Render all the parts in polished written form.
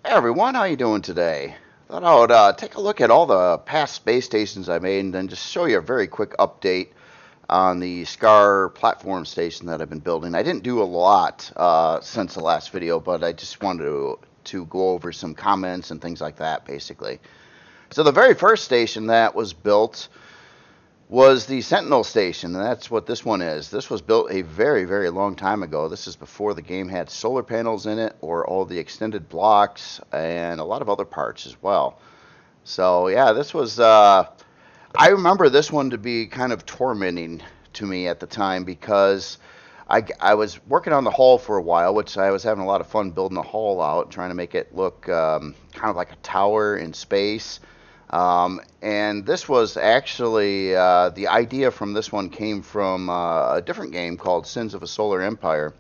Hey everyone, how you doing today? Thought I would take a look at all the past space stations I made and then just show you a very quick update on the Skaar platform station that I've been building. I didn't do a lot since the last video, but I just wanted to go over some comments and things like that, basically. So the very first station that was built was the Sentinel station, and that's what this one is. This was built a very, very long time ago. This is before the game had solar panels in it or all the extended blocks and a lot of other parts as well. So yeah, this was, I remember this one to be kind of tormenting to me at the time because I was working on the hull for a while, which I was having a lot of fun building the hull out, trying to make it look kind of like a tower in space. And this was actually the idea from this one came from a different game called Sins of a Solar Empire,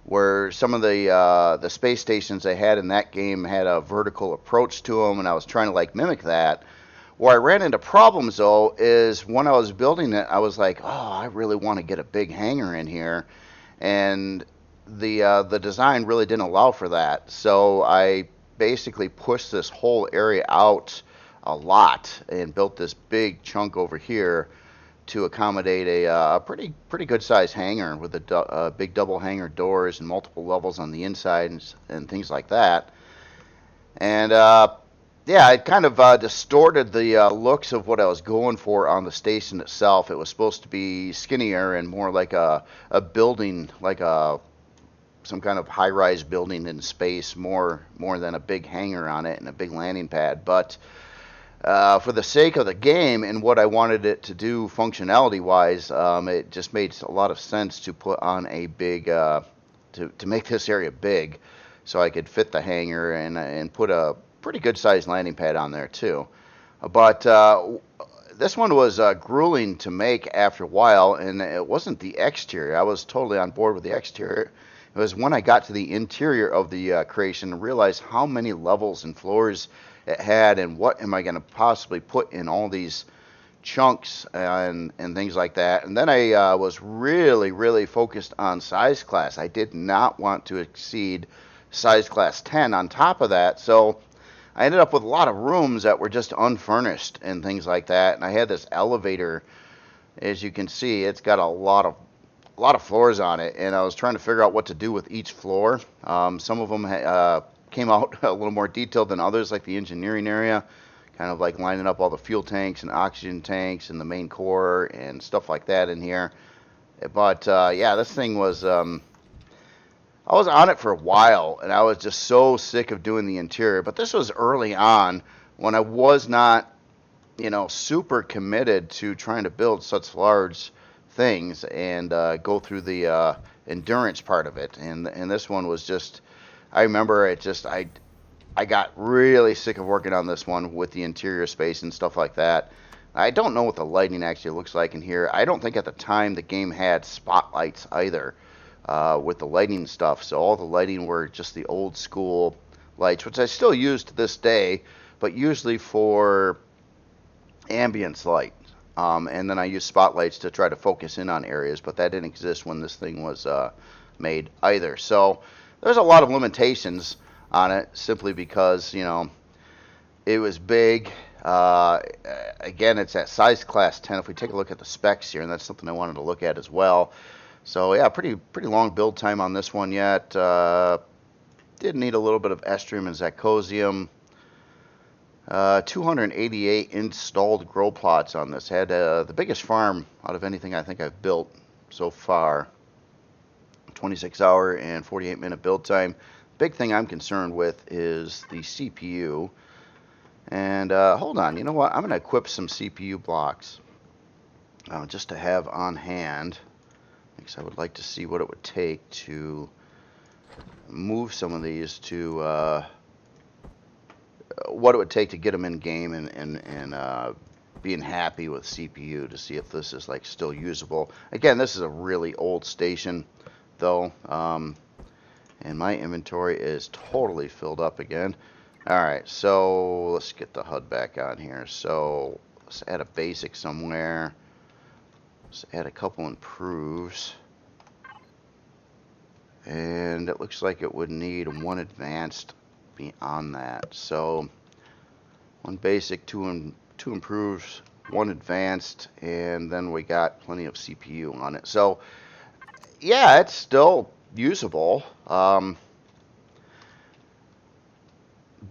where some of the space stations they had in that game had a vertical approach to them, and I was trying to like mimic that. Where I ran into problems though is when I was building it, I was like, oh, I really want to get a big hangar in here, and the design really didn't allow for that. So I basically pushed this whole area out a lot and built this big chunk over here to accommodate a pretty good sized hangar with a big double hangar doors and multiple levels on the inside and things like that. And yeah, it kind of distorted the looks of what I was going for on the station itself. It was supposed to be skinnier and more like a building, like some kind of high-rise building in space, more than a big hangar on it and a big landing pad. But for the sake of the game and what I wanted it to do functionality-wise, it just made a lot of sense to put on a big, to make this area big, so I could fit the hangar and put a pretty good-sized landing pad on there too. But this one was grueling to make after a while, and it wasn't the exterior. I was totally on board with the exterior. It was when I got to the interior of the creation and realized how many levels and floors it had, and what am I going to possibly put in all these chunks and things like that. And then I was really focused on size class. I did not want to exceed size class 10 on top of that, so I ended up with a lot of rooms that were just unfurnished and things like that. And I had this elevator, as you can see, it's got a lot of floors on it, and I was trying to figure out what to do with each floor. Some of them came out a little more detailed than others, like the engineering area, kind of like lining up all the fuel tanks and oxygen tanks and the main core and stuff like that in here. But yeah, this thing was, I was on it for a while, and I was just so sick of doing the interior. But this was early on when I was not, super committed to trying to build such large things and go through the endurance part of it. And this one was just, I remember it just, I got really sick of working on this one with the interior space and stuff like that. I don't know what the lighting actually looks like in here. I don't think at the time the game had spotlights either with the lighting stuff. So all the lighting were just the old school lights, which I still use to this day, but usually for ambience light. And then I use spotlights to try to focus in on areas, but that didn't exist when this thing was made either. So there's a lot of limitations on it simply because, it was big. Again, it's at size class 10. If we take a look at the specs here, and that's something I wanted to look at as well. So yeah, pretty long build time on this one yet. Did need a little bit of estrium and zirconium. 288 installed grow plots on this. Had the biggest farm out of anything I think I've built so far. 26-hour and 48-minute build time. Big thing I'm concerned with is the CPU. And hold on, you know what? I'm going to equip some CPU blocks just to have on hand, because I would like to see what it would take to move some of these to what it would take to get them in game and being happy with CPU to see if this is like still usable. Again, this is a really old station though, and my inventory is totally filled up again. Alright, so let's get the HUD back on here. So let's add a basic somewhere. Let's add a couple improves. And it looks like it would need one advanced beyond that. So one basic, two improved, one advanced, and then we got plenty of CPU on it. So yeah, it's still usable,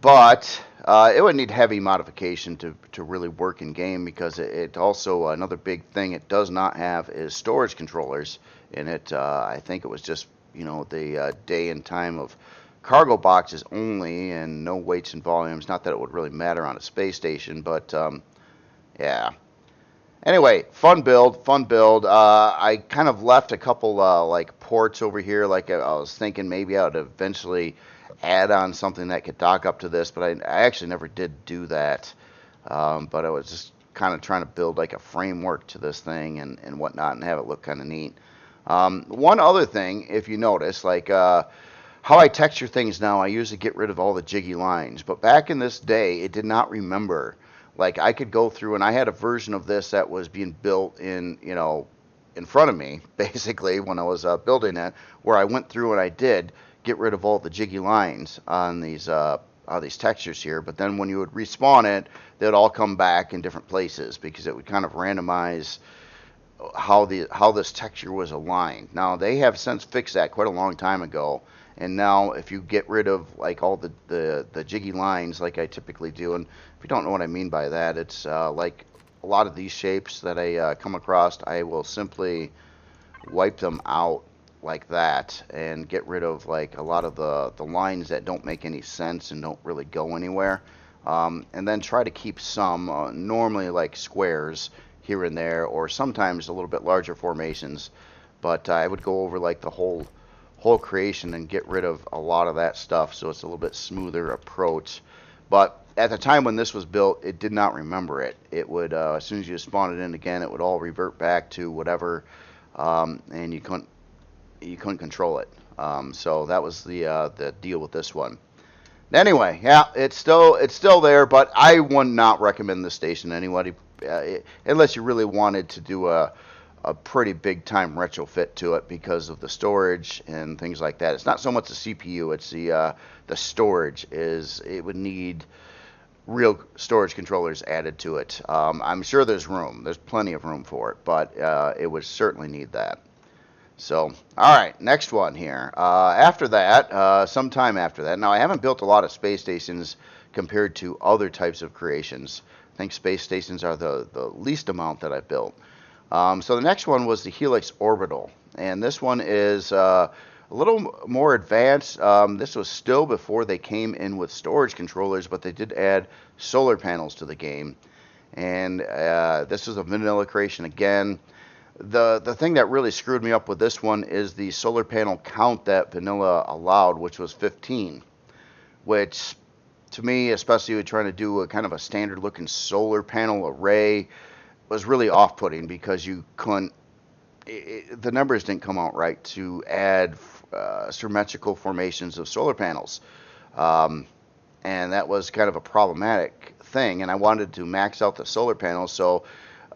but it would need heavy modification to really work in game, because it also, another big thing it does not have is storage controllers in it. I think it was just, the day and time of cargo boxes only, and no weights and volumes. Not that it would really matter on a space station, but yeah. Anyway, fun build, fun build. I kind of left a couple like ports over here. Like I was thinking maybe I would eventually add on something that could dock up to this, but I actually never did do that. But I was just kind of trying to build like a framework to this thing and whatnot, and have it look kind of neat. One other thing, if you notice, like how I texture things now, I usually get rid of all the jiggy lines. But back in this day, it did not remember. Like I could go through, and I had a version of this that was being built in front of me, basically, when I was building it, where I went through and I did get rid of all the jiggy lines on these textures here. But then when you would respawn it, they'd all come back in different places, because it would kind of randomize how this texture was aligned. Now they have since fixed that quite a long time ago, and now if you get rid of like all the jiggy lines like I typically do, and if you don't know what I mean by that, it's like a lot of these shapes that I come across, I will simply wipe them out like that and get rid of like a lot of the lines that don't make any sense and don't really go anywhere, and then try to keep some normally like squares here and there, or sometimes a little bit larger formations. But I would go over like the whole creation and get rid of a lot of that stuff, so it's a little bit smoother approach. But at the time when this was built, it did not remember it. It would, as soon as you spawn it in again, it would all revert back to whatever, and you couldn't control it. So that was the deal with this one. Anyway, yeah, it's still there, but I would not recommend this station to anybody, unless you really wanted to do a pretty big time retrofit to it because of the storage and things like that. It's not so much the CPU; it's the storage. It would need real storage controllers added to it. I'm sure there's room. There's plenty of room for it, but it would certainly need that. So, all right, next one here. After that, sometime after that. Now, I haven't built a lot of space stations compared to other types of creations. I think space stations are the least amount that I've built. So the next one was the Helix Orbital, and this one is a little more advanced. This was still before they came in with storage controllers, but they did add solar panels to the game. And this is a vanilla creation again. The thing that really screwed me up with this one is the solar panel count that vanilla allowed, which was 15, which to me, especially with trying to do a kind of a standard looking solar panel array, was really off-putting, because you couldn't, the numbers didn't come out right to add symmetrical formations of solar panels. And that was kind of a problematic thing, and I wanted to max out the solar panels, so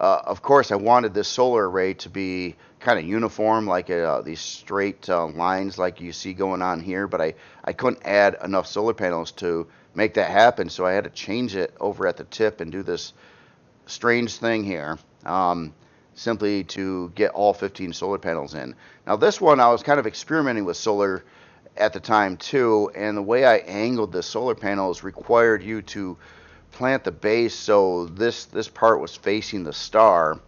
of course I wanted this solar array to be kind of uniform, like these straight lines like you see going on here, but I couldn't add enough solar panels to make that happen, so I had to change it over at the tip and do this strange thing here, simply to get all 15 solar panels in. Now this one, I was kind of experimenting with solar at the time too, and the way I angled the solar panels required you to plant the base so this part was facing the star,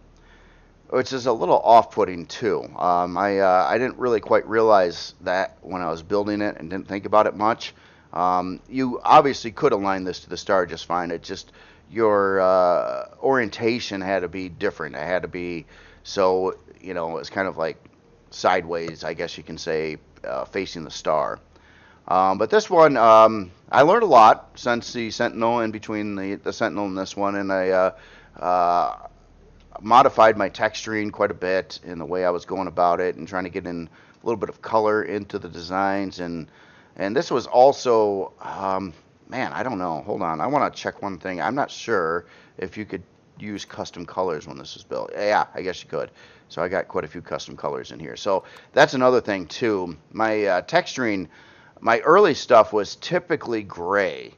which is a little off-putting too. I didn't really quite realize that when I was building it and didn't think about it much. You obviously could align this to the star just fine. It just, your orientation had to be different. It had to be, so, it's kind of like sideways, I guess you can say, facing the star. But this one, I learned a lot since the Sentinel, in between the Sentinel and this one, and I modified my texturing quite a bit in the way I was going about it, and trying to get in a little bit of color into the designs. And this was also, man, I don't know. Hold on. I want to check one thing. I'm not sure if you could use custom colors when this was built. Yeah, I guess you could. So I got quite a few custom colors in here. So that's another thing too. My texturing my early stuff was typically gray,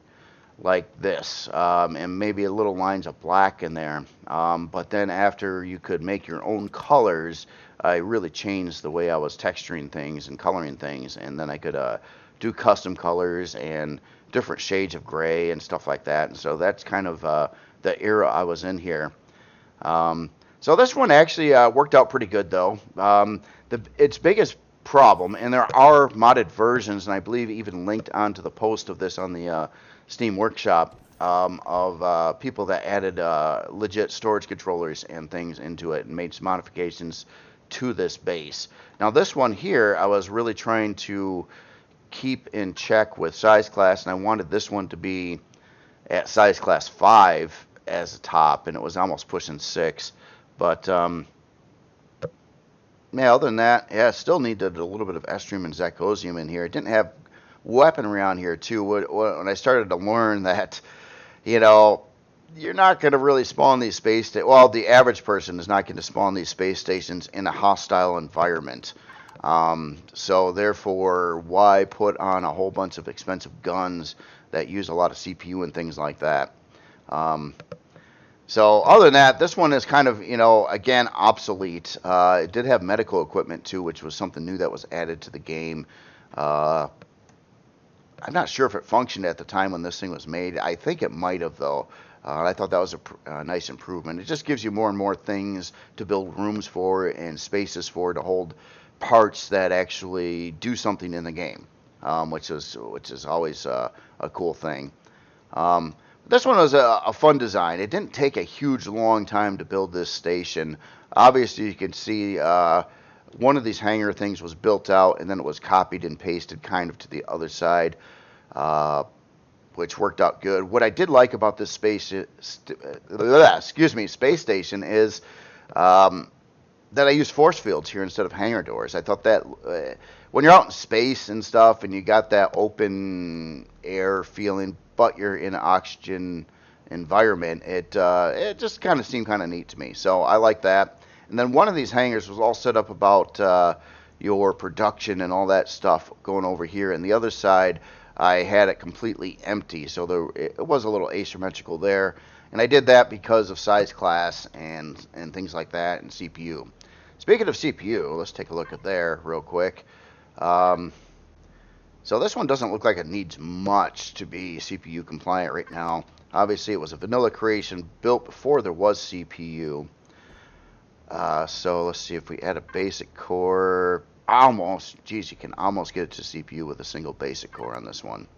like this, and maybe a little lines of black in there. But then after you could make your own colors, I really changed the way I was texturing things and coloring things, and then I could do custom colors and different shades of gray and stuff like that. And so that's kind of the era I was in here. So this one actually worked out pretty good, though. Its biggest problem, and there are modded versions, and I believe even linked onto the post of this on the Steam Workshop, of people that added legit storage controllers and things into it and made some modifications to this base. Now this one here, I was really trying to keep in check with size class, and I wanted this one to be at size class 5 as a top, and it was almost pushing 6. But yeah, other than that, yeah, still needed a little bit of Estrium and Zachosium in here. It didn't have weaponry around here too. When I started to learn that, you know, you're not going to really spawn these space stations. Well, the average person is not going to spawn these space stations in a hostile environment. So therefore, why put on a whole bunch of expensive guns that use a lot of CPU and things like that? So other than that, this one is kind of, again, obsolete. It did have medical equipment too, which was something new that was added to the game. I'm not sure if it functioned at the time when this thing was made. I think it might have, though. I thought that was a nice improvement. It just gives you more and more things to build rooms for and spaces for to hold parts that actually do something in the game, which is always a cool thing. This one was a fun design. It didn't take a huge long time to build this station. Obviously, you can see one of these hangar things was built out, and then it was copied and pasted kind of to the other side, which worked out good. What I did like about this space station is that I use force fields here instead of hangar doors. I thought that when you're out in space and stuff, and you got that open air feeling, but you're in an oxygen environment, it just kind of seemed kind of neat to me. So I like that. And then one of these hangars was all set up about your production and all that stuff going over here. And the other side, I had it completely empty. So it was a little asymmetrical there. And I did that because of size class and things like that and CPU. Speaking of CPU, let's take a look at there real quick. So this one doesn't look like it needs much to be CPU compliant right now. Obviously, it was a vanilla creation built before there was CPU. So let's see if we add a basic core. You can almost get it to CPU with a single basic core on this one.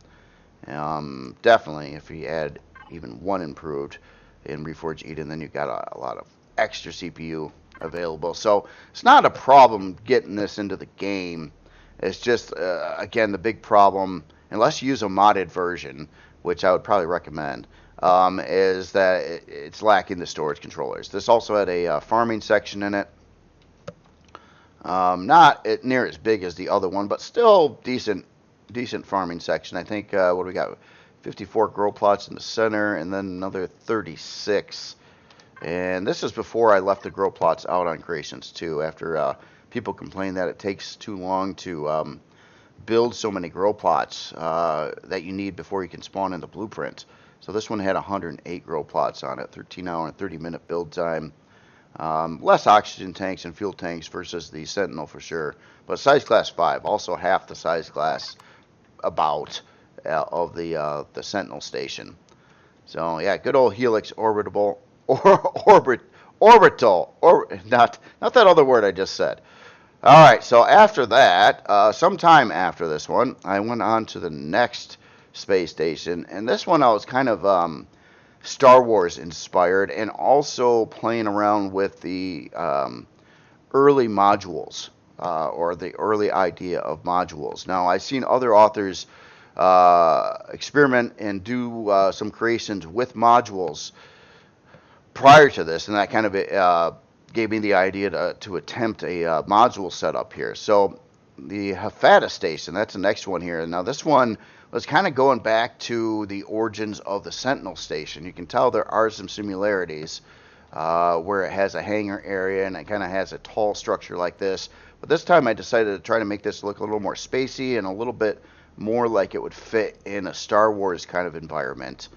Definitely, if you add even one improved in Reforged Eden, then you've got a lot of extra CPU available. So it's not a problem getting this into the game. It's just, again, the big problem, unless you use a modded version, which I would probably recommend, is that it's lacking the storage controllers. This also had a farming section in it. Not near as big as the other one, but still decent farming section. I think, what do we got? 54 grow plots in the center, and then another 36. And this is before I left the grow plots out on creations, too, after people complain that it takes too long to build so many grow plots that you need before you can spawn in the blueprint. So this one had 108 grow plots on it, 13-hour and 30-minute build time. Less oxygen tanks and fuel tanks versus the Sentinel for sure. But size class 5, also half the size class about of the Sentinel station. So yeah, good old Helix orbital, not that other word I just said. All right, so after that, sometime after this one, I went on to the next space station, and this one I was kind of Star Wars inspired, and also playing around with the early modules, or the early idea of modules. Now, I've seen other authors experiment and do some creations with modules prior to this, and that kind of gave me the idea to attempt a module setup here. So the Hafata station, that's the next one here. Now this one was kind of going back to the origins of the Sentinel station. You can tell there are some similarities where it has a hangar area and it kind of has a tall structure like this. But this time I decided to try to make this look a little more spacey and a little bit more like it would fit in a Star Wars kind of environment.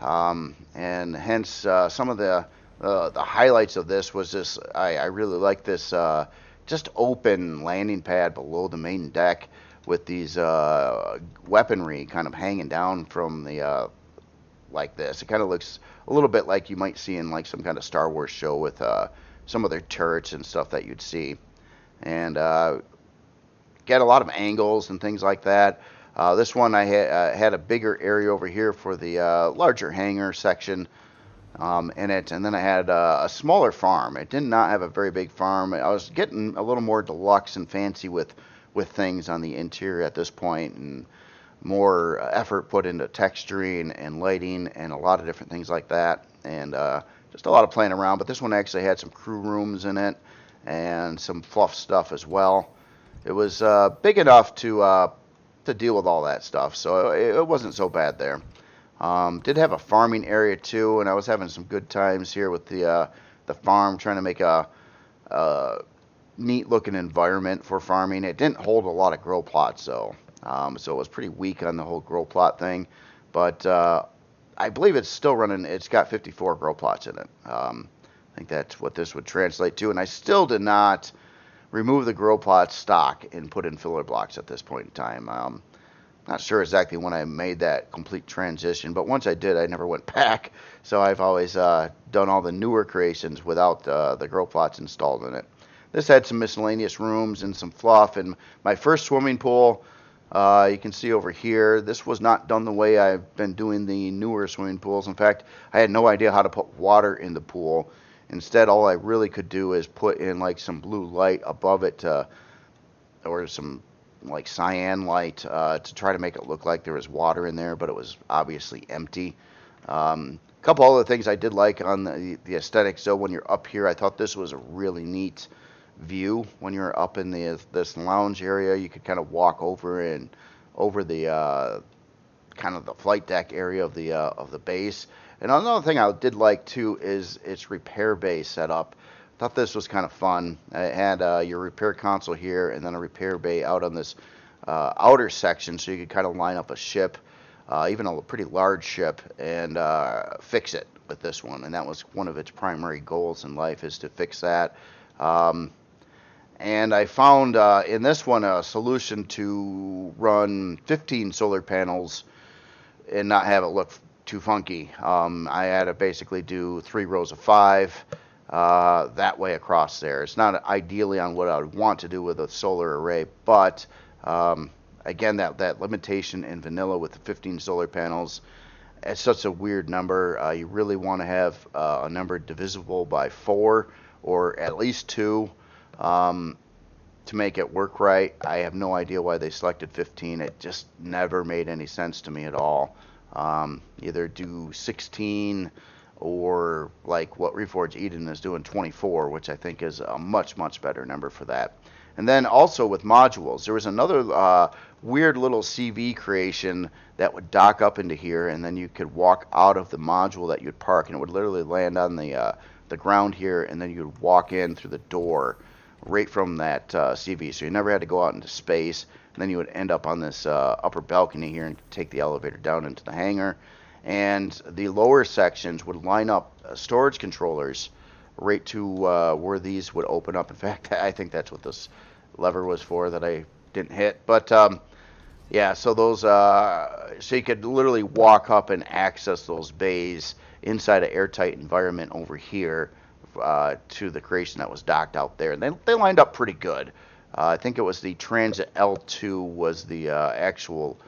And hence some of the highlights of this was this. I really like this just open landing pad below the main deck with these weaponry kind of hanging down from the like this. It kind of looks a little bit like you might see in like some kind of Star Wars show with some of their turrets and stuff that you'd see. And get a lot of angles and things like that. This one I had a bigger area over here for the larger hangar section in it, and then I had a smaller farm. It did not have a very big farm. I was getting a little more deluxe and fancy with things on the interior at this point, and more effort put into texturing and lighting and a lot of different things like that, and just a lot of playing around. But this one actually had some crew rooms in it and some fluff stuff as well. It was big enough to deal with all that stuff, so it wasn't so bad there. Did have a farming area too, and I was having some good times here with the farm, trying to make a neat looking environment for farming. It didn't hold a lot of grow plots though, so it was pretty weak on the whole grow plot thing. But I believe it's still running. It's got 54 grow plots in it. I think that's what this would translate to, and I still did not remove the grow plot stock and put in filler blocks at this point in time. Not sure exactly when I made that complete transition, but once I did, I never went back. So I've always done all the newer creations without the grow plots installed in it. This had some miscellaneous rooms and some fluff. And my first swimming pool, you can see over here, this was not done the way I've been doing the newer swimming pools. In fact, I had no idea how to put water in the pool. Instead, all I really could do is put in like some blue light above it or some like cyan light to try to make it look like there was water in there, but it was obviously empty. A couple other things I did like on the aesthetics. So when you're up here, I thought this was a really neat view. When you're up in this lounge area, you could kind of walk over the kind of the flight deck area of the base. And another thing I did like too is its repair bay setup. Thought this was kind of fun. It had your repair console here, and then a repair bay out on this outer section, so you could kind of line up a ship, even a pretty large ship, and fix it with this one. And that was one of its primary goals in life, is to fix that. And I found in this one a solution to run 15 solar panels and not have it look too funky. I had to basically do 3 rows of 5 that way across there. It's not ideally on what I would want to do with a solar array, but again, that limitation in vanilla with the 15 solar panels, it's such a weird number. You really want to have a number divisible by 4 or at least 2 to make it work right. I have no idea why they selected 15. It just never made any sense to me at all. Either do 16 or like what Reforged Eden is doing, 24, which I think is a much, much better number for that. And then also with modules, there was another weird little CV creation that would dock up into here, and then you could walk out of the module that you'd park, and it would literally land on the ground here, and then you'd walk in through the door right from that CV. So you never had to go out into space, and then you would end up on this upper balcony here and take the elevator down into the hangar. And the lower sections would line up storage controllers right to where these would open up. In fact, I think that's what this lever was for that I didn't hit. But yeah, so those so you could literally walk up and access those bays inside an airtight environment over here to the creation that was docked out there. And they lined up pretty good. I think it was the Transit L2 was the actual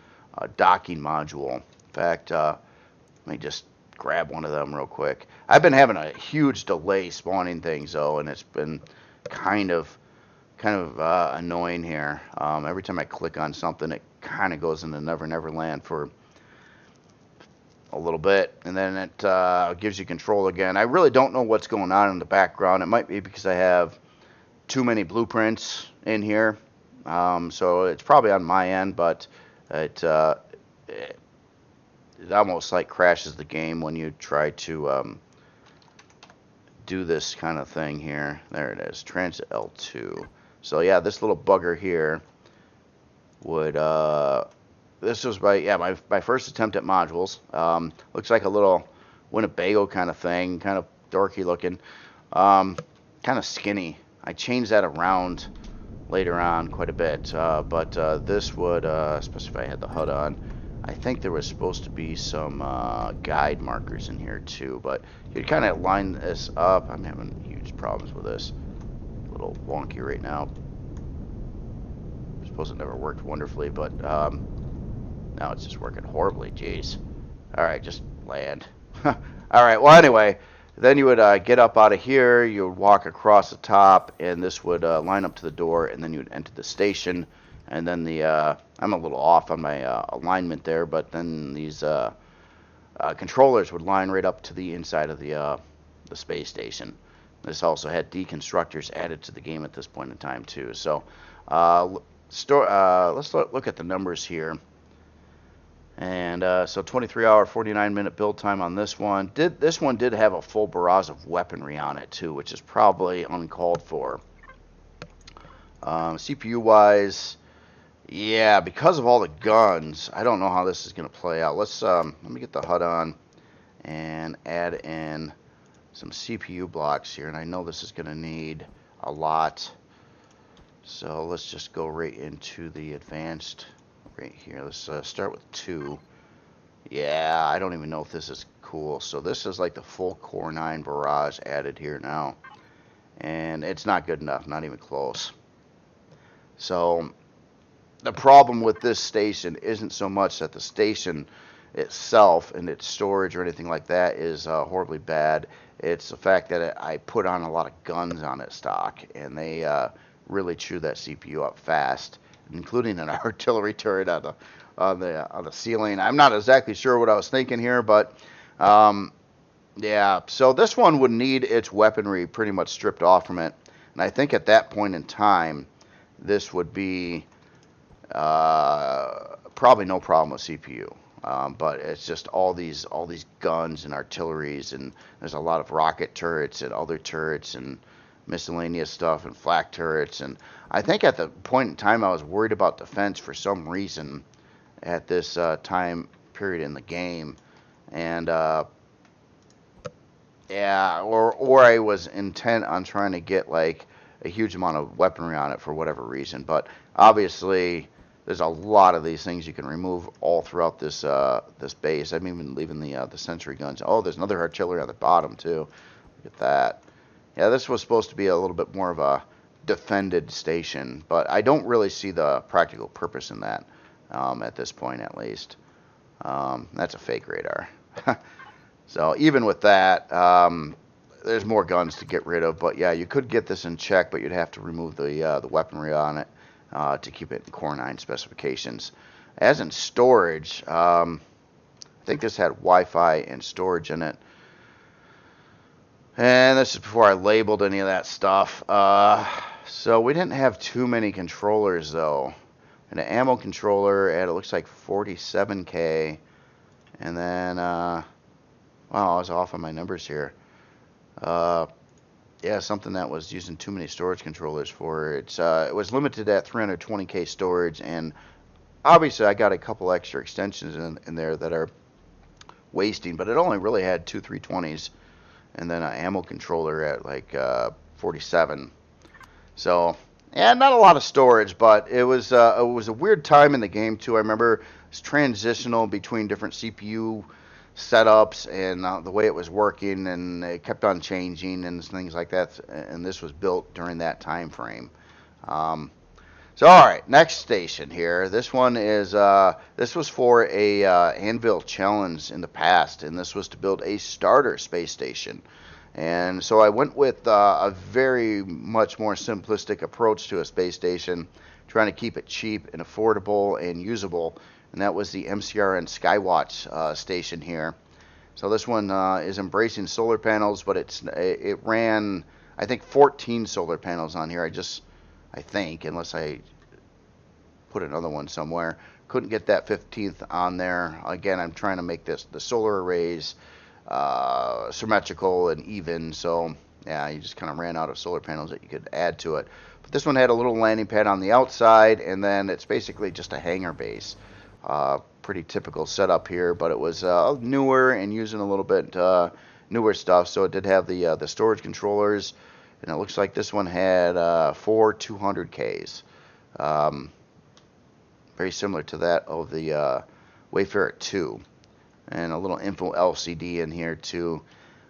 docking module. In fact, let me just grab one of them real quick. I've been having a huge delay spawning things though, and it's been kind of annoying here. Every time I click on something, it kind of goes into Never Never Land for a little bit, and then it gives you control again. I really don't know what's going on in the background. It might be because I have too many blueprints in here, so it's probably on my end, but it almost like crashes the game when you try to do this kind of thing here. There it is, Transit L2. So yeah, this little bugger here would this was my first attempt at modules. Looks like a little Winnebago kind of thing, kind of dorky looking, kind of skinny. I changed that around later on quite a bit, but this would, especially if I had the HUD on, I think there was supposed to be some guide markers in here too, but you'd kind of line this up. I'm having huge problems with this. A little wonky right now. I suppose it never worked wonderfully, but now it's just working horribly. Jeez. All right, just land. All right, well, anyway, then you would get up out of here, you would walk across the top, and this would line up to the door, and then you would enter the station. And then I'm a little off on my alignment there, but then these controllers would line right up to the inside of the space station. This also had deconstructors added to the game at this point in time too. So let's look at the numbers here. And so 23-hour, 49-minute build time on this one. This one did have a full barrage of weaponry on it too, which is probably uncalled for. CPU-wise, yeah, because of all the guns, I don't know how this is going to play out. Let me get the HUD on and add in some CPU blocks here. And I know this is going to need a lot. So let's just go right into the advanced right here. Let's start with 2. Yeah, I don't even know if this is cool. So this is like the full Core 9 barrage added here now. And it's not good enough, not even close. So the problem with this station isn't so much that the station itself and its storage or anything like that is horribly bad. It's the fact that I put on a lot of guns on its stock, and they really chew that CPU up fast, including an artillery turret on the ceiling. I'm not exactly sure what I was thinking here, but yeah. So this one would need its weaponry pretty much stripped off from it, and I think at that point in time, this would be probably no problem with CPU. But it's just all these guns and artilleries, and there's a lot of rocket turrets and other turrets and miscellaneous stuff and flak turrets. And I think at the point in time I was worried about defense for some reason at this time period in the game, and yeah, or I was intent on trying to get like a huge amount of weaponry on it for whatever reason. But obviously there's a lot of these things you can remove all throughout this this base. I'm even leaving the sentry guns. Oh, there's another artillery on the bottom too. Look at that. Yeah, this was supposed to be a little bit more of a defended station, but I don't really see the practical purpose in that at this point, at least. That's a fake radar. So even with that, there's more guns to get rid of. But yeah, you could get this in check, but you'd have to remove the weaponry on it to keep it in Core 9 specifications. As in storage, I think this had Wi-Fi and storage in it. And this is before I labeled any of that stuff. So we didn't have too many controllers though. And an ammo controller at, it looks like 47K. And then, wow, I was off on my numbers here. Yeah, something that was using too many storage controllers for it. It was limited at 320K storage, and obviously I got a couple extra extensions in there that are wasting, but it only really had 2 320s, and then an ammo controller at like 47. So yeah, not a lot of storage, but it was a weird time in the game too. I remember it's transitional between different CPU setups and the way it was working, and it kept on changing and things like that. And this was built during that time frame. So all right, next station here. This one is this was for a Anvil challenge in the past, and this was to build a starter space station. And so I went with a very much more simplistic approach to a space station, trying to keep it cheap and affordable and usable. And that was the MCRN Skywatch station here. So this one is embracing solar panels, but it ran, I think, 14 solar panels on here. I think, unless I put another one somewhere, couldn't get that 15th on there. Again, I'm trying to make the solar arrays symmetrical and even. So yeah, you just kind of ran out of solar panels that you could add to it. But this one had a little landing pad on the outside, and then it's basically just a hangar base. Pretty typical setup here, but it was newer and using a little bit newer stuff. So it did have the storage controllers, and it looks like this one had 4 200Ks. Um, Very similar to that of the Wayfarer 2, and a little info LCD in here too.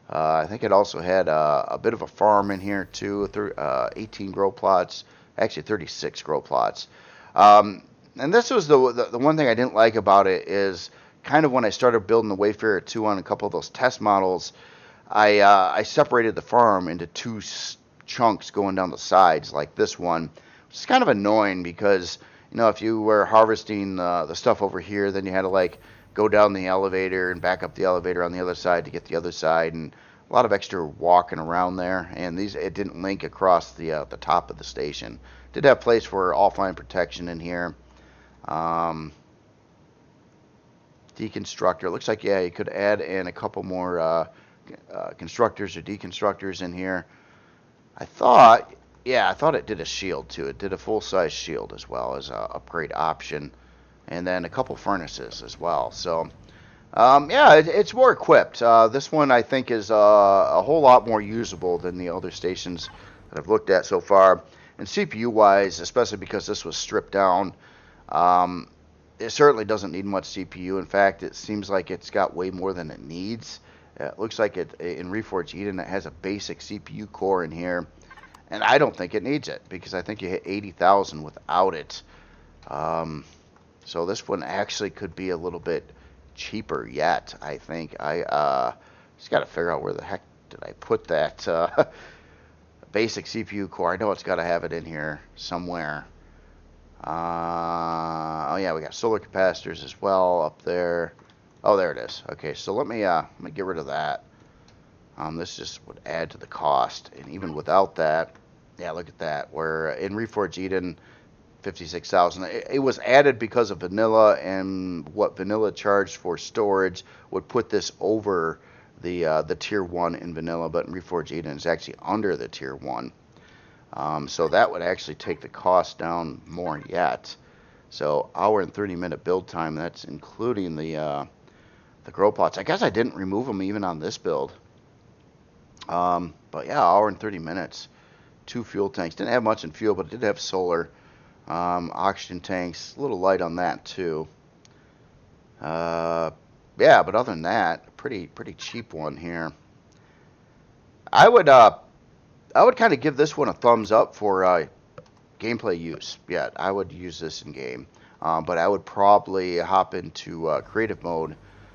I think it also had a bit of a farm in here too, 18 grow plots, actually 36 grow plots. And this was the one thing I didn't like about it is kind of when I started building the Wayfarer 2 on a couple of those test models, I separated the farm into two chunks going down the sides like this one, which is kind of annoying because if you were harvesting the stuff over here, then you had to like go down the elevator and back up the elevator on the other side to get the other side, and a lot of extra walking around there. And it didn't link across the top of the station. Did have place for offline protection in here. Deconstructor. It looks like you could add in a couple more constructors or deconstructors in here. I thought it did a shield too. It did a full-size shield as well as a upgrade option, and then a couple furnaces as well. So, it's more equipped. This one I think is a whole lot more usable than the other stations that I've looked at so far. And CPU-wise, especially because this was stripped down, it certainly doesn't need much CPU. In fact, it seems like it's got way more than it needs. It looks like in Reforged Eden it has a basic CPU core in here, and I don't think it needs it because I think you hit 80,000 without it. So this one actually could be a little bit cheaper yet, I think. I just got to figure out where the heck did I put that basic CPU core. I know it's got to have it in here somewhere. Oh yeah, we got solar capacitors as well up there. Oh, there it is. Okay, so let me get rid of that. This just would add to the cost, and even without that, yeah, look at that. We're in Reforged Eden, 56,000. It was added because of vanilla, and what vanilla charged for storage would put this over the tier 1 in vanilla, but in Reforged Eden it's actually under the tier 1. So that would actually take the cost down more yet. So hour and 30-minute build time. That's including the grow plots. I guess I didn't remove them even on this build. But yeah, hour and 30 minutes. 2 fuel tanks. Didn't have much in fuel, but it did have solar. Oxygen tanks. A little light on that too. Yeah, but other than that, pretty cheap one here. I would kind of give this one a thumbs up for gameplay use. Yeah, I would use this in game, but I would probably hop into creative mode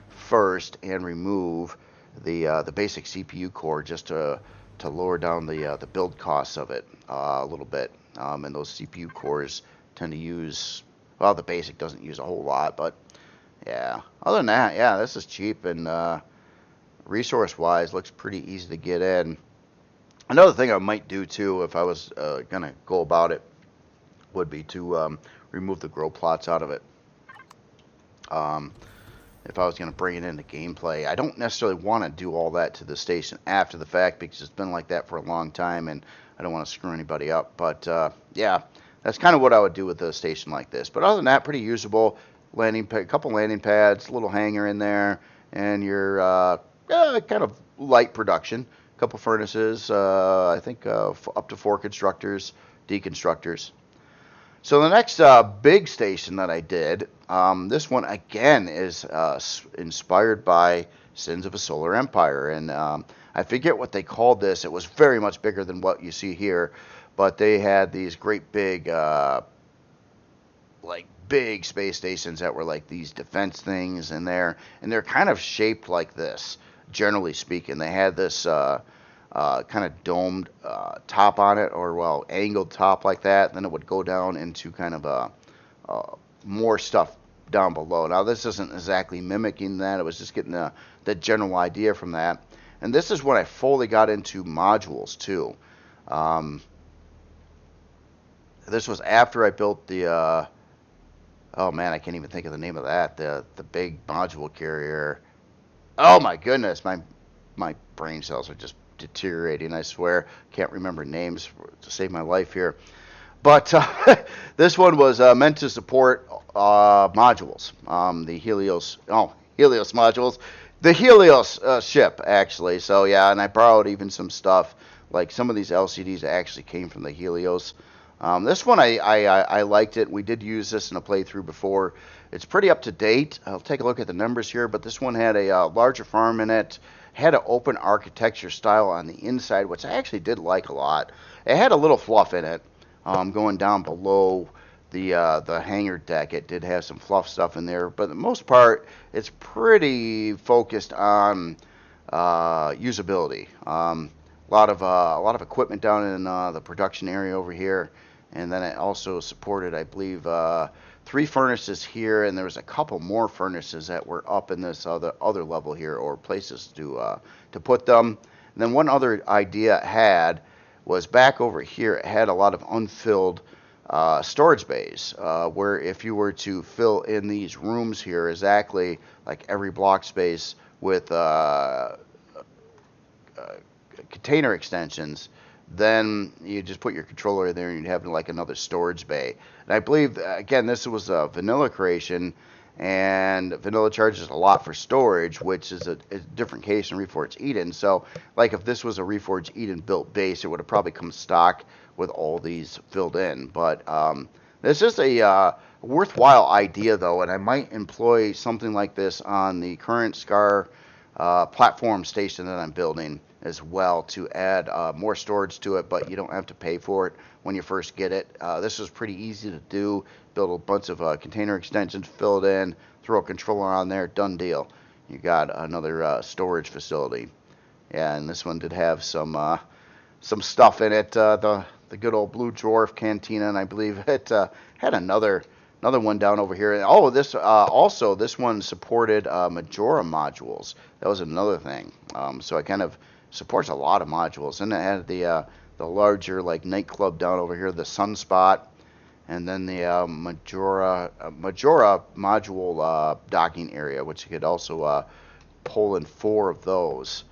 first and remove the basic CPU core just to lower down the build costs of it a little bit. And those CPU cores tend to use, well, the basic doesn't use a whole lot, but yeah. Other than that, yeah, this is cheap, and resource-wise looks pretty easy to get in. Another thing I might do too, if I was gonna go about it, would be to remove the grow plots out of it. If I was gonna bring it into gameplay, I don't necessarily want to do all that to the station after the fact because it's been like that for a long time, and I don't want to screw anybody up. But yeah, that's kind of what I would do with a station like this. But other than that, pretty usable. Couple landing pads, a little hangar in there, and your kind of light production. Couple furnaces, I think up to 4 constructors, deconstructors. So the next big station that I did, this one again is inspired by Sins of a Solar Empire, and I forget what they called this. It was very much bigger than what you see here, but they had these great big, big space stations that were like these defense things in there, and they're kind of shaped like this. Generally speaking, they had this kind of domed top on it, or well, angled top like that. Then it would go down into kind of more stuff down below. Now this isn't exactly mimicking that. It was just getting the general idea from that. And this is when I fully got into modules too. This was after I built the oh man, I can't even think of the name of that. The big module carrier. Oh my goodness, my brain cells are just deteriorating, I swear. Can't remember names to save my life here. But this one was meant to support modules, the Helios modules, the Helios ship actually. So yeah, and I borrowed even some stuff like some of these LCDs actually came from the Helios. This one I liked it. We did use this in a playthrough before. It's pretty up to date. I'll take a look at the numbers here, but this one had a larger farm in it. Had an open architecture style on the inside, which I actually did like a lot. It had a little fluff in it, going down below the hangar deck. It did have some fluff stuff in there, but for the most part, it's pretty focused on usability. A lot of equipment down in the production area over here, and then it also supported, I believe, 3 furnaces here, and there was a couple more furnaces that were up in this other level here, or places to put them. And then one other idea it had was back over here. It had a lot of unfilled storage bays, where if you were to fill in these rooms here exactly like every block space with container extensions, then you just put your controller in there and you'd have like another storage bay. And I believe, again, this was a vanilla creation, and vanilla charges a lot for storage, which is a different case in Reforged Eden. So, like if this was a Reforged Eden built base, it would have probably come stock with all these filled in. But this is a worthwhile idea, though, and I might employ something like this on the current Skaar platform station that I'm building as well, to add more storage to it, but you don't have to pay for it when you first get it. This is pretty easy to do. Build a bunch of container extensions, fill it in, throw a controller on there, done deal. You got another storage facility. Yeah, and this one did have some stuff in it. The good old Blue Dwarf Cantina, and I believe it had another one down over here. And this also, this one supported Majora modules. That was another thing. So it kind of supports a lot of modules. And it had the larger like nightclub down over here, the Sunspot, and then the Majora module docking area, which you could also pull in 4 of those.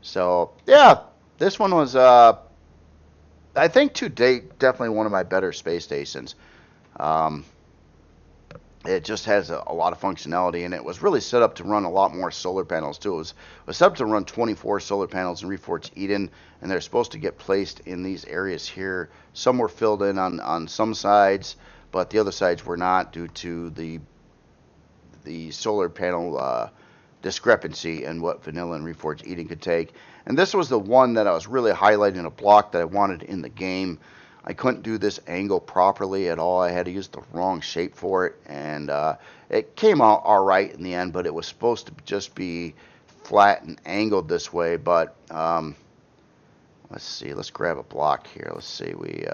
So yeah, this one was I think to date definitely one of my better space stations. It just has a lot of functionality, and it was really set up to run a lot more solar panels too. It was set up to run 24 solar panels in Reforged Eden, and they're supposed to get placed in these areas here. Some were filled in on some sides, but the other sides were not, due to the solar panel discrepancy in what vanilla and Reforged Eden could take. And this was the one that I was really highlighting, a block that I wanted in the game. I couldn't do this angle properly at all. I had to use the wrong shape for it, and it came out all right in the end, but it was supposed to just be flat and angled this way. But let's see, let's grab a block here. Let's see, we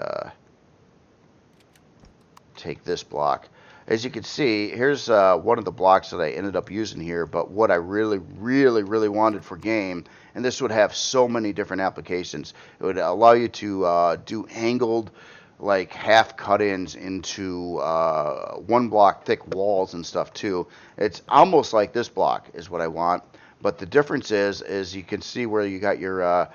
take this block. As you can see, here's one of the blocks that I ended up using here, but what I really wanted for game, and this would have so many different applications. It would allow you to do angled, like half cut-ins into 1 block thick walls and stuff too. It's almost like this block is what I want, but the difference is you can see where you got your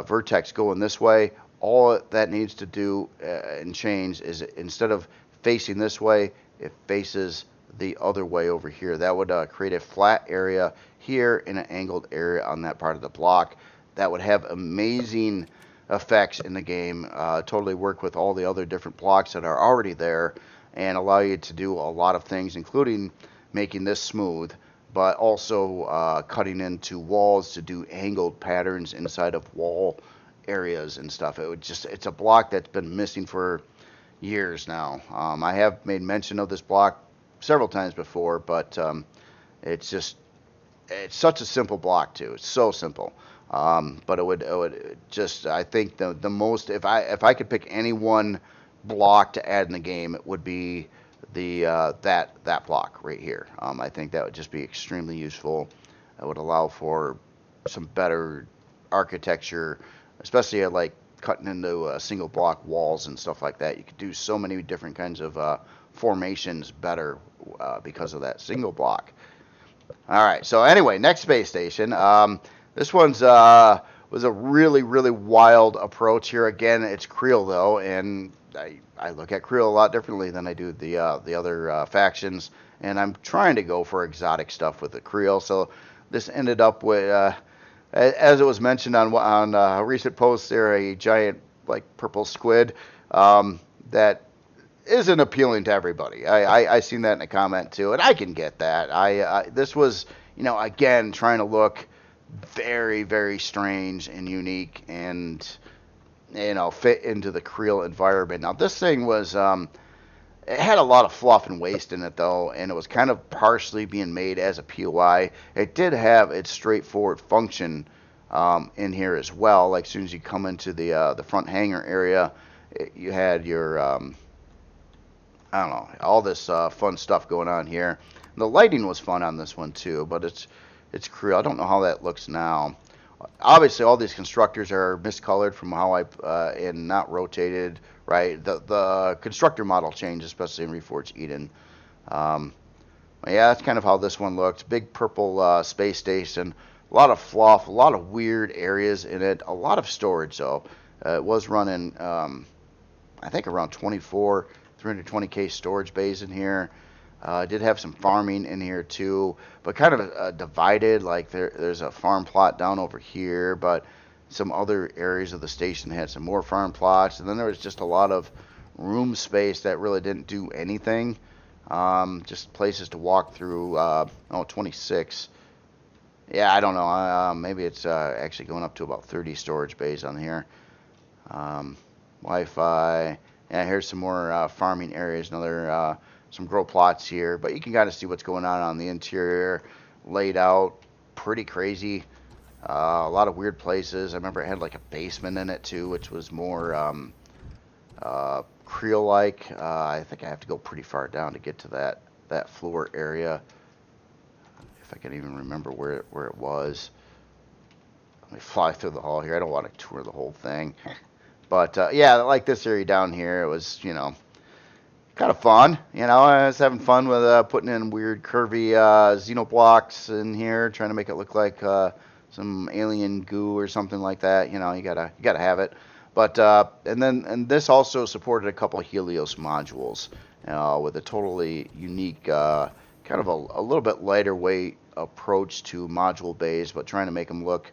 vertex going this way. All that needs to do and change is, instead of facing this way, it faces the other way over here. That would create a flat area here and an angled area on that part of the block. That would have amazing effects in the game. Totally work with all the other different blocks that are already there, and allow you to do a lot of things, including making this smooth, but also cutting into walls to do angled patterns inside of wall areas and stuff. It's a block that's been missing for years now. I have made mention of this block several times before, but it's such a simple block too. It's so simple. But it would just, I think the most, if I could pick any one block to add in the game, it would be the that block right here. I think that would just be extremely useful. It would allow for some better architecture, especially like cutting into single block walls and stuff like that. You could do so many different kinds of formations better because of that single block. All right, so anyway, next space station. This one's was a really wild approach here. Again, it's Creel though, and I look at Creel a lot differently than I do the other factions, and I'm trying to go for exotic stuff with the Creel. So this ended up with, as it was mentioned on a recent post there, a giant like purple squid that isn't appealing to everybody. I seen that in a comment too, and I can get that. This was, again, trying to look very, very strange and unique and, fit into the Creel environment. Now, this thing was, it had a lot of fluff and waste in it, though, and it was kind of partially being made as a POI. It did have its straightforward function in here as well. Like, as soon as you come into the front hangar area, you had your, I don't know, all this fun stuff going on here. The lighting was fun on this one, too, but it's Creel. I don't know how that looks now. Obviously, all these constructors are miscolored from how and not rotated, right? The constructor model changed, especially in Reforged Eden. Yeah, that's kind of how this one looked. Big purple space station, a lot of fluff, a lot of weird areas in it, a lot of storage though. It was running, I think, around 24, 320K storage bays in here. Did have some farming in here too, but kind of divided. Like there's a farm plot down over here, but some other areas of the station had some more farm plots, and then there was just a lot of room space that really didn't do anything. Just places to walk through. 26. Yeah, I don't know. Maybe it's actually going up to about 30 storage bays on here. Wi-Fi. Yeah, here's some more farming areas. Another some grow plots here, but you can kind of see what's going on the interior. Laid out pretty crazy. A lot of weird places. I remember it had like a basement in it too, which was more Creel-like. I think I have to go pretty far down to get to that floor area. If I can even remember where it was. Let me fly through the hall here. I don't want to tour the whole thing. But yeah, like this area down here, it was, kind of fun. I was having fun with putting in weird curvy xenoblocks in here, trying to make it look like some alien goo or something like that. You gotta have it. But and this also supported a couple of Helios modules with a totally unique, kind of a little bit lighter weight approach to module bays, but trying to make them look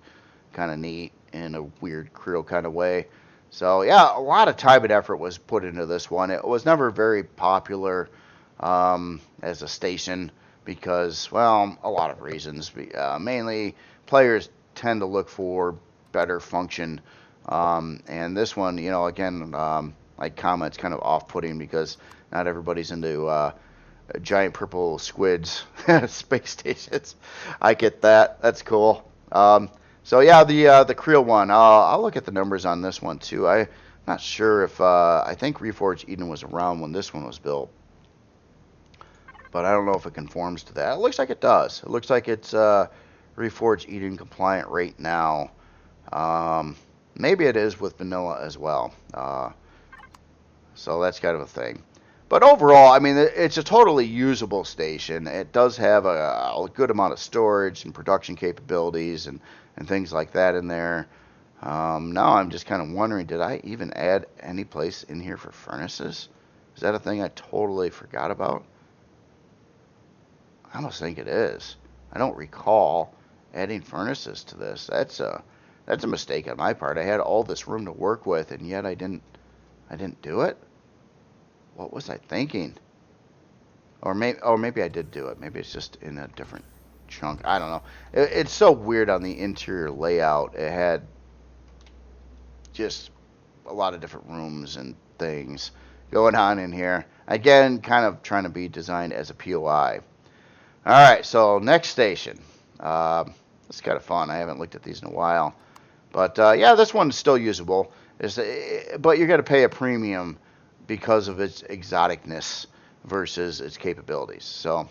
kind of neat in a weird Creel kind of way. So yeah, a lot of time and effort was put into this one. It was never very popular as a station because, well, a lot of reasons. Mainly, players tend to look for better function, and this one, again, like comments, kind of off-putting because not everybody's into giant purple squids, space stations. I get that. That's cool. So yeah, the Creel one. I'll look at the numbers on this one too. I'm not sure if I think Reforged Eden was around when this one was built, but I don't know if it conforms to that. It looks like it does. It looks like it's Reforged Eden compliant right now. Maybe it is with vanilla as well. So that's kind of a thing. But overall, I mean, it's a totally usable station. It does have a good amount of storage and production capabilities and things like that in there. Now I'm just kind of wondering, did I even add any place in here for furnaces? Is that a thing I totally forgot about? I almost think it is. I don't recall adding furnaces to this. That's a mistake on my part. I had all this room to work with, and yet I didn't do it. What was I thinking? Or maybe I did do it. Maybe it's just in a different chunk. I don't know. It's so weird on the interior layout. It had just a lot of different rooms and things going on in here. Again, kind of trying to be designed as a POI. All right, so next station. It's kind of fun. I haven't looked at these in a while. But yeah, this one's still usable. But you're going to pay a premium because of its exoticness versus its capabilities. So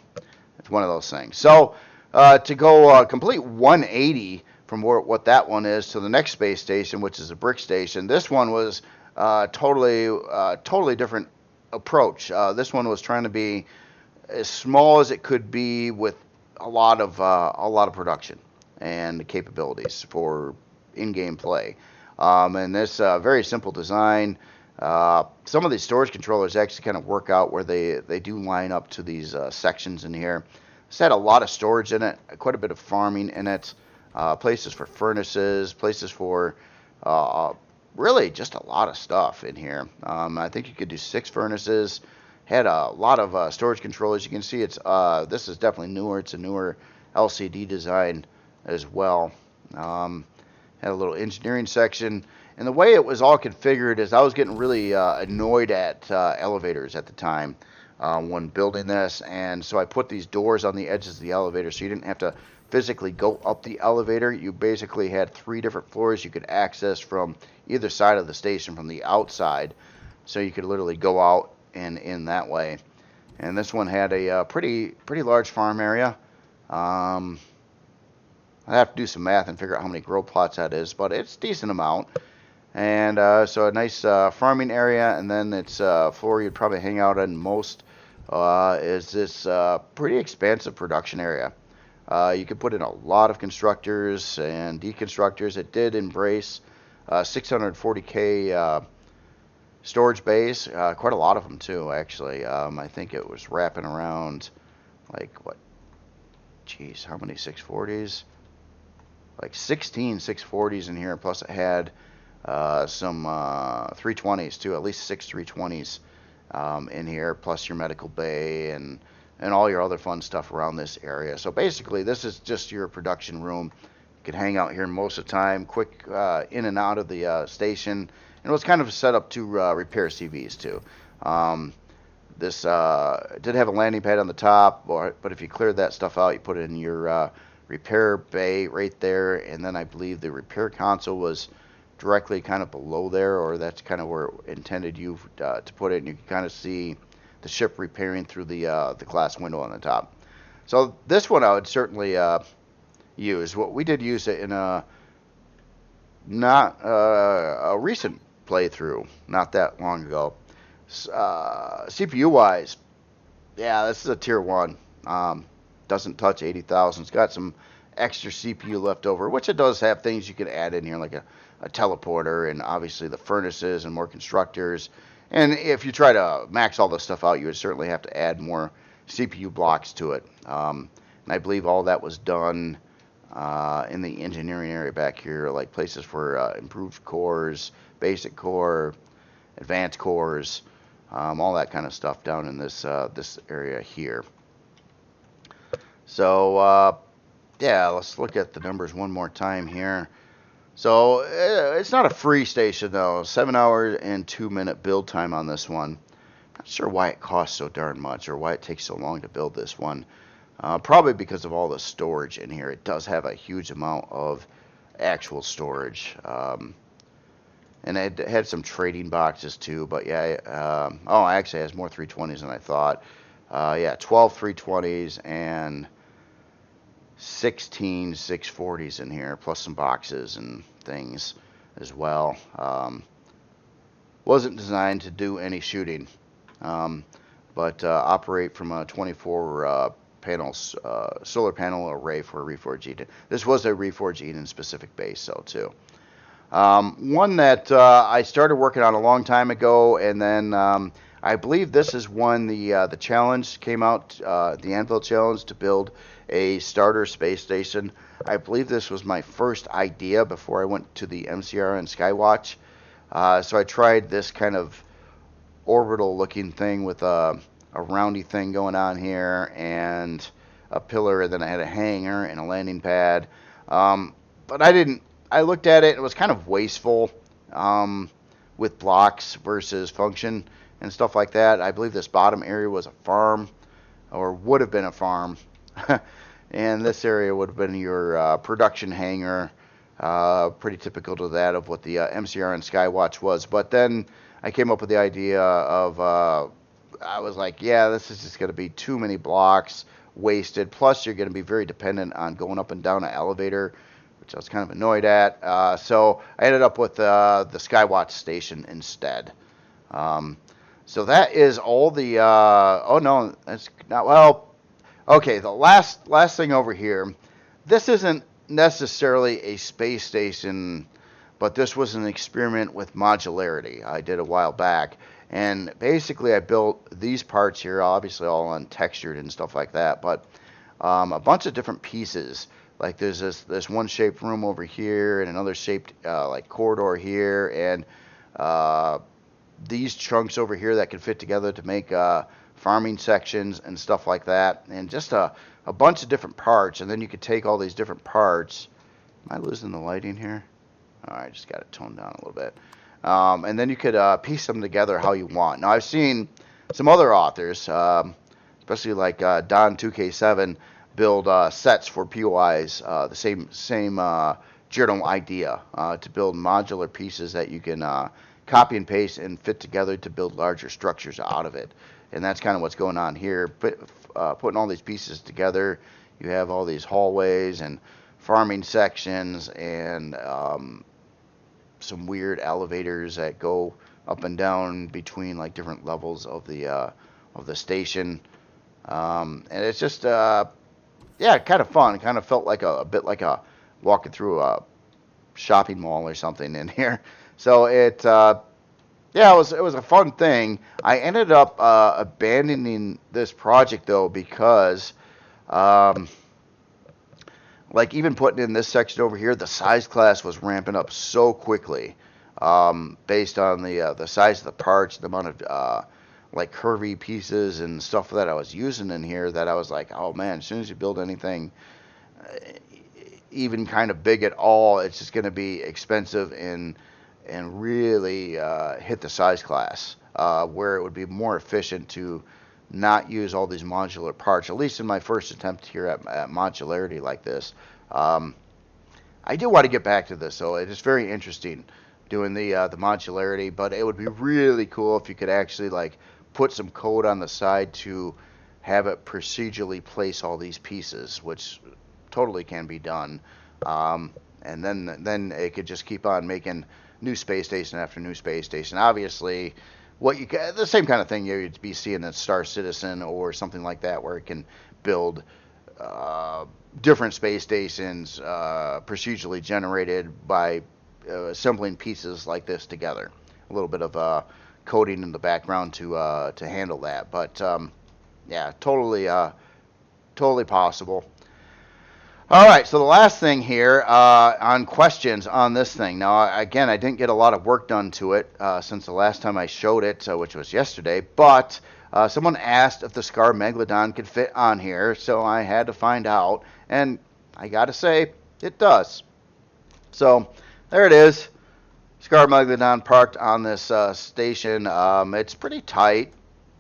it's one of those things. So to go complete 180 from what that one is to the next space station, which is a brick station, this one was totally different approach. This one was trying to be as small as it could be with a lot of production and capabilities for in-game play. And this very simple design. Some of these storage controllers actually kind of work out where they do line up to these sections in here. It's had a lot of storage in it, quite a bit of farming in it, places for furnaces, places for uh, really just a lot of stuff in here. I think you could do 6 furnaces. Had a lot of storage controllers. You can see this is definitely newer. It's a newer LCD design as well. Had a little engineering section. And the way it was all configured is I was getting really annoyed at elevators at the time when building this. And so I put these doors on the edges of the elevator so you didn't have to physically go up the elevator. You basically had 3 different floors you could access from either side of the station from the outside. So you could literally go out and in that way. And this one had a pretty large farm area. I have to do some math and figure out how many grow plots that is, but it's a decent amount. And so a nice farming area, and then it's floor you'd probably hang out in most is this pretty expansive production area. You could put in a lot of constructors and deconstructors. It did embrace 640K storage bays, quite a lot of them too, actually. I think it was wrapping around, like, what, geez, how many 640s? Like 16 640s in here, plus it had some 320s too, at least 6 320s in here, plus your medical bay and all your other fun stuff around this area. So basically, this is just your production room. You can hang out here most of the time, quick in and out of the station. And it was kind of set up to repair CVs too. This did have a landing pad on the top, but if you cleared that stuff out, you put it in your repair bay right there, and then I believe the repair console was directly kind of below there, or that's kind of where it intended you to put it, and you can kind of see the ship repairing through the glass window on the top. So this one I would certainly use. What we did use it in a not a recent playthrough, not that long ago. CPU wise, yeah, this is a tier 1. Doesn't touch 80,000. It's got some extra CPU left over, which it does have things you can add in here, like a teleporter, and obviously the furnaces and more constructors. And if you try to max all this stuff out, you would certainly have to add more CPU blocks to it. And I believe all that was done in the engineering area back here, like places for improved cores, basic core, advanced cores, all that kind of stuff down in this area here. So, yeah, let's look at the numbers one more time here. So, it's not a free station, though. 7 hour and 2 minute build time on this one. Not sure why it costs so darn much, or why it takes so long to build this one. Probably because of all the storage in here. It does have a huge amount of actual storage. And it had some trading boxes, too. But, yeah, oh, actually, it has more 320s than I thought. Yeah, 12 320s and 16 640s in here, plus some boxes and things as well. Wasn't designed to do any shooting, but operate from a 24 panels solar panel array for a Reforged Eden. This was a Reforged Eden specific base, so too. One that I started working on a long time ago, and then I believe this is when the challenge came out, the Anvil challenge to build a starter space station. I believe this was my first idea before I went to the MCR and Skywatch. So I tried this kind of orbital looking thing with a roundy thing going on here and a pillar, and then I had a hangar and a landing pad. But I looked at it, and it was kind of wasteful with blocks versus function and stuff like that. I believe this bottom area was a farm, or would have been a farm. And this area would have been your production hangar, pretty typical to that of what the MCR and Skywatch was. But then I came up with the idea of, I was like, yeah, this is just going to be too many blocks wasted. Plus, you're going to be very dependent on going up and down an elevator, which I was kind of annoyed at. So I ended up with the Skywatch station instead. So that is all the, oh no, that's not, well, okay, the last thing over here, this isn't necessarily a space station but this was an experiment with modularity I did a while back. And basically, I built these parts here, obviously all untextured and stuff like that, but a bunch of different pieces. Like there's this one shaped room over here, and another shaped like corridor here, and uh, these chunks over here that can fit together to make farming sections and stuff like that, and just a bunch of different parts. And then you could take all these different parts. Am I losing the lighting here? All right, just got it toned down a little bit. And then you could piece them together how you want. Now, I've seen some other authors, especially like Don2K7, build sets for POIs, the same general idea, to build modular pieces that you can copy and paste and fit together to build larger structures out of it. And that's kind of what's going on here. Putting all these pieces together, you have all these hallways and farming sections and some weird elevators that go up and down between like different levels of the station. And it's just yeah, kind of fun. It kind of felt like a bit like a walking through a shopping mall or something in here. So yeah, it was a fun thing. I ended up abandoning this project though because um, like even putting in this section over here, the size class was ramping up so quickly, based on the size of the parts, the amount of like curvy pieces and stuff that I was using in here, that I was like, oh man, as soon as you build anything even kind of big at all, it's just going to be expensive and really hit the size class, where it would be more efficient to not use all these modular parts, at least in my first attempt here at modularity like this. I do want to get back to this, though. It is very interesting doing the modularity, but it would be really cool if you could actually like put some code on the side to have it procedurally place all these pieces, which totally can be done. And then it could just keep on making new space station after new space station. Obviously, the same kind of thing you'd be seeing in Star Citizen or something like that, where it can build different space stations procedurally generated by assembling pieces like this together. A little bit of coding in the background to handle that, but yeah, totally possible. All right, so the last thing here on questions on this thing. Now, again, I didn't get a lot of work done to it since the last time I showed it, which was yesterday, but someone asked if the Skaar Megalodon could fit on here, so I had to find out, and I gotta say, it does. So, there it is. Skaar Megalodon parked on this station. It's pretty tight,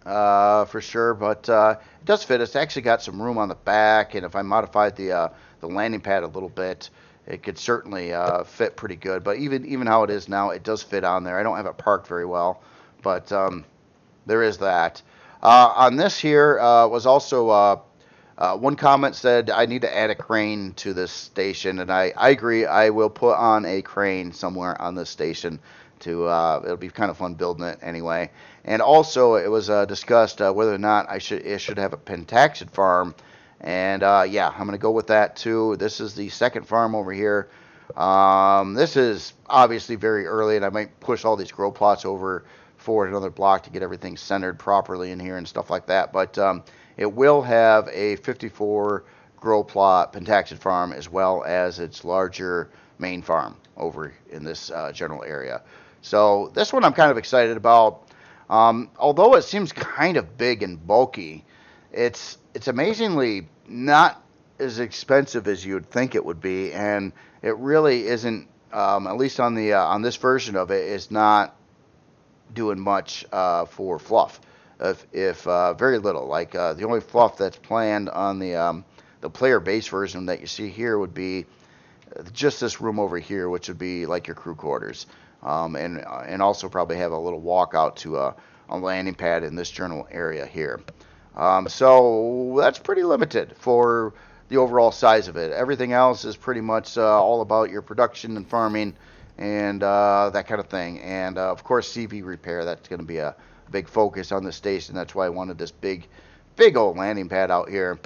for sure, but it does fit. It's actually got some room on the back, and if I modified the landing pad a little bit, it could certainly fit pretty good. But even how it is now, it does fit on there. I don't have it parked very well, but there is that. On this here was also one comment said I need to add a crane to this station, and I agree. I will put on a crane somewhere on this station. It'll be kind of fun building it anyway. And also, it was discussed whether or not it should have a pentaxid farm. And yeah, I'm going to go with that too. This is the second farm over here. This is obviously very early, and I might push all these grow plots over forward another block to get everything centered properly in here and stuff like that. But it will have a 54 grow plot pentaxid farm, as well as its larger main farm over in this general area. So this one I'm kind of excited about. Although it seems kind of big and bulky, it's amazingly not as expensive as you'd think it would be, and it really isn't. At least on this version of it, is not doing much for fluff, if very little. Like the only fluff that's planned on the player base version that you see here would be just this room over here, which would be like your crew quarters, and also probably have a little walkout to a landing pad in this general area here. So that's pretty limited for the overall size of it. Everything else is pretty much all about your production and farming and that kind of thing. And of course, CV repair, that's going to be a big focus on the station. That's why I wanted this big old landing pad out here.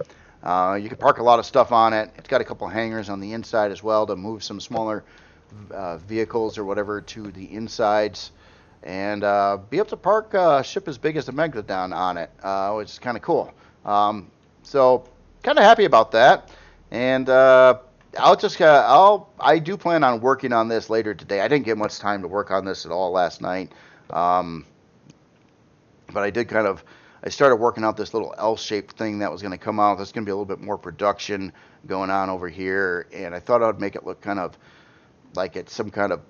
You can park a lot of stuff on it. It's got a couple hangars on the inside as well to move some smaller vehicles or whatever to the insides, and be able to park a ship as big as the Megalodon on it, which is kind of cool. So kind of happy about that, and I do plan on working on this later today. I didn't get much time to work on this at all last night, um, but I started working out this little L-shaped thing that was going to come out. There's going to be a little bit more production going on over here, and I thought I'd make it look kind of like it's some kind of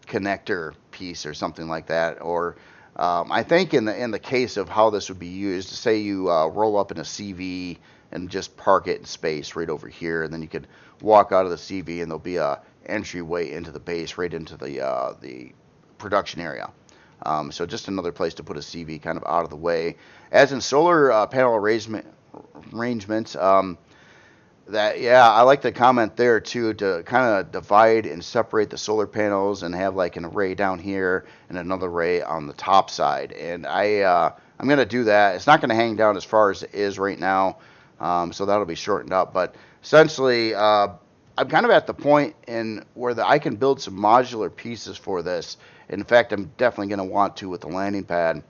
connector piece or something like that. Or I think in the case of how this would be used, say you roll up in a CV and just park it in space right over here, and then you could walk out of the CV and there'll be a entryway into the base, right into the production area. So just another place to put a CV kind of out of the way. As in solar panel arrangements, I like the comment there too, to kind of divide and separate the solar panels and have like an array down here and another array on the top side. And I'm going to do that. It's not going to hang down as far as it is right now, so that'll be shortened up. But essentially, I'm kind of at the point in where I can build some modular pieces for this. In fact, I'm definitely going to want to with the landing pad.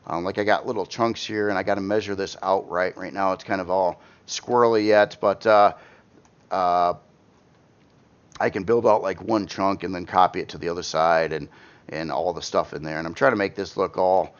Like I got little chunks here, and I got to measure this out right. Right now, it's kind of all squirrely yet, but I can build out like one chunk and then copy it to the other side and all the stuff in there. And I'm trying to make this look all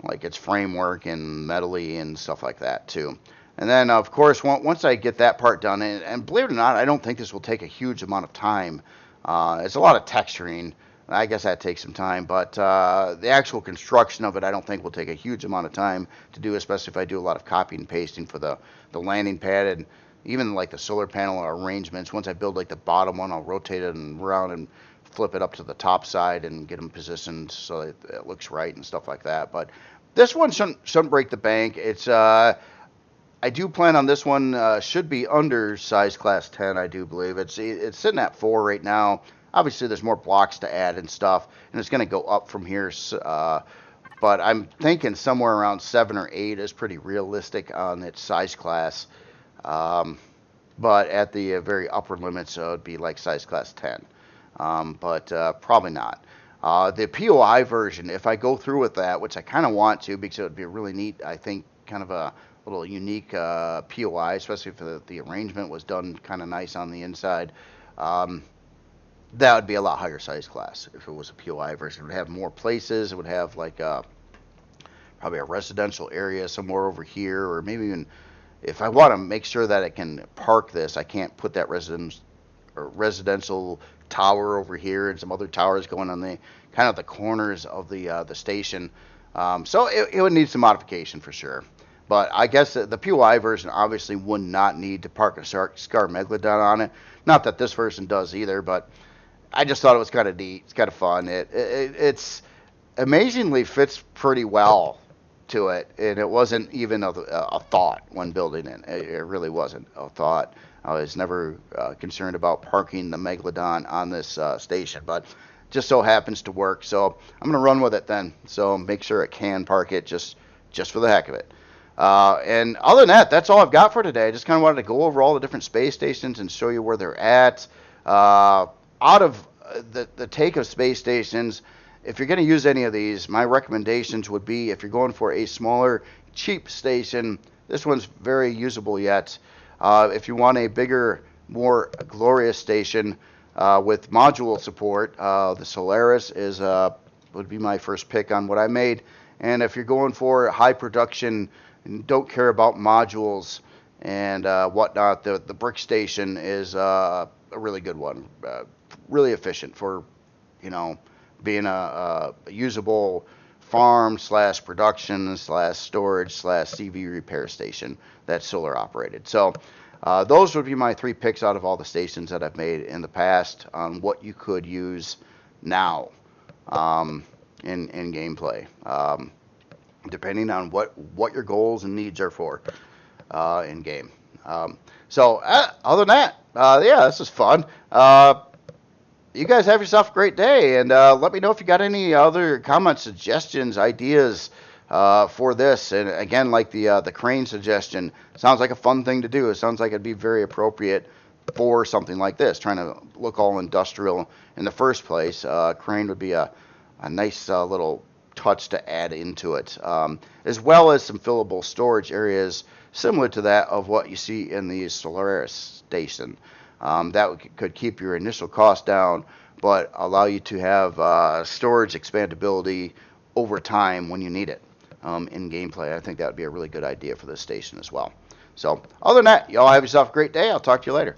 like it's framework and metally and stuff like that too. And then, of course, once I get that part done, and believe it or not, I don't think this will take a huge amount of time. It's a lot of texturing. I guess that takes some time, but the actual construction of it, I don't think will take a huge amount of time to do, especially if I do a lot of copying and pasting for the landing pad and even like the solar panel arrangements. Once I build like the bottom one, I'll rotate it around and flip it up to the top side and get them positioned so it looks right and stuff like that. But this one shouldn't break the bank. I do plan on this one, should be under size class 10, I do believe. It's sitting at 4 right now. Obviously, there's more blocks to add and stuff, and it's going to go up from here. But I'm thinking somewhere around 7 or 8 is pretty realistic on its size class. But at the very upper limits, it would be like size class 10. But probably not. The POI version, if I go through with that, which I kind of want to because it would be really neat, I think, kind of a little unique POI, especially if the arrangement was done kind of nice on the inside. That would be a lot higher size class if it was a POI version. It would have more places. It would have like probably a residential area somewhere over here, or maybe even if I want to make sure that it can park this, I can't put that residential tower over here and some other towers going on the kind of the corners of the station. So it would need some modification for sure. But I guess the POI version obviously would not need to park a Skaar Megalodon on it. Not that this version does either, but I just thought it was kind of neat. It's kind of fun. It's amazingly fits pretty well to it, and it wasn't even a thought when building it. It really wasn't a thought. I was never concerned about parking the Megalodon on this station, but just so happens to work. So I'm going to run with it then. So make sure it can park it just for the heck of it. And other than that, that's all I've got for today. I just kind of wanted to go over all the different space stations and show you where they're at. Out of the take of space stations, if you're going to use any of these, my recommendations would be if you're going for a smaller, cheap station, this one's very usable yet. If you want a bigger, more glorious station with module support, the Solaris would be my first pick on what I made. And if you're going for high production and don't care about modules and whatnot, the Brick Station is a really good one. Really efficient for, being a usable farm / production / storage / CV repair station that's solar operated. So those would be my 3 picks out of all the stations that I've made in the past on what you could use now in gameplay, depending on what your goals and needs are for in game. So other than that, this is fun. You guys have yourself a great day, and let me know if you got any other comments, suggestions, ideas for this. And again, like the crane suggestion, sounds like a fun thing to do. It sounds like it'd be very appropriate for something like this, trying to look all industrial in the first place. Crane would be a nice little touch to add into it, as well as some fillable storage areas similar to that of what you see in the Solaris station. That could keep your initial cost down, but allow you to have storage expandability over time when you need it in gameplay. I think that would be a really good idea for this station as well. So, other than that, y'all have yourself a great day. I'll talk to you later.